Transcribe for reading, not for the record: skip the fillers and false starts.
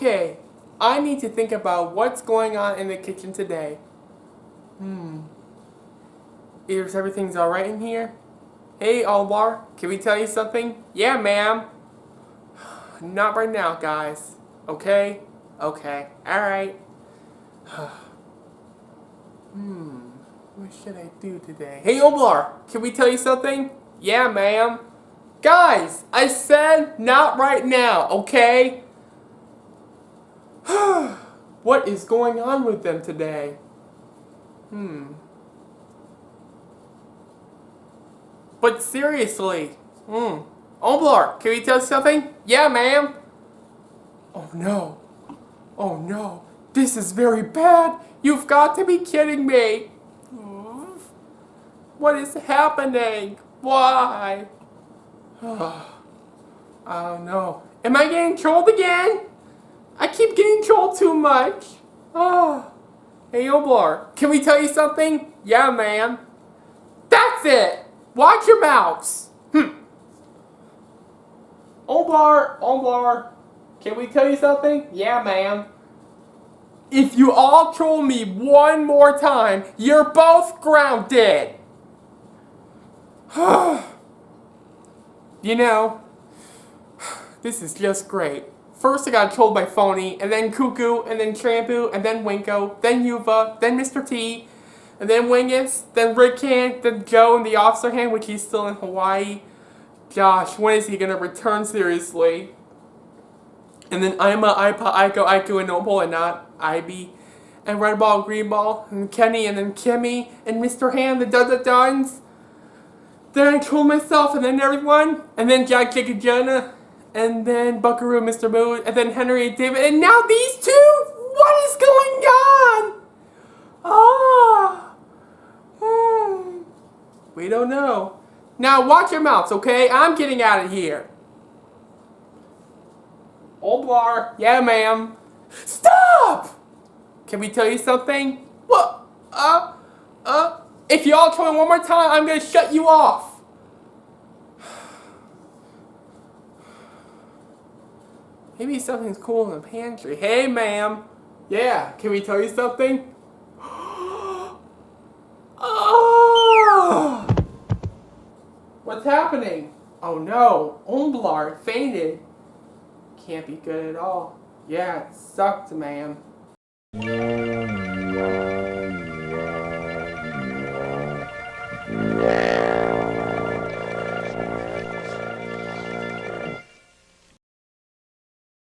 Okay, I need to think about what's going on in the kitchen today. Is everything's alright in here? Hey, Omblar, can we tell you something? Yeah, ma'am. Not right now, guys. Okay? Okay. Alright. What should I do today? Hey, Omblar, can we tell you something? Yeah, ma'am. Guys, I said not right now, okay? What is going on with them today? But seriously, Omblar, can we tell you something? Yeah, ma'am. Oh no. Oh no. This is very bad. You've got to be kidding me. What is happening? Why? I don't know. Am I getting trolled again? I keep getting trolled too much. Hey, Omblar, can we tell you something? Yeah, ma'am. That's it. Watch your mouths. Omblar, can we tell you something? Yeah, ma'am. If you all troll me one more time, you're both grounded. You know, this is just great. First I got trolled by Phony, and then Cuckoo, and then Trampu, and then Winko, then Yuva, then Mr. T, and then Wingus, then Rickhan, then Joe in the officer hand, which he's still in Hawaii. Gosh, when is he gonna return seriously? And then Ima, Ipa, Aiku, and Noble, and not Ivy. And Red Ball, Green Ball, and Kenny, and then Kimmy, and Mr. Hand, the Duns. Then I trolled myself, and then everyone, and then Jack, Jake, and Jonah, and then Buckaroo, Mr. Mood, and then Henry and David, and now these two? What is going on? We don't know. Now watch your mouths, okay? I'm getting out of here. Omblar, yeah, ma'am. Stop! Can we tell you something? What? If y'all troll me one more time, I'm gonna shut you off. Maybe something's cool in the pantry. Hey, ma'am. Yeah, can we tell you something? What's happening? Oh no, Omblar fainted. Can't be good at all. Yeah, it sucked, ma'am.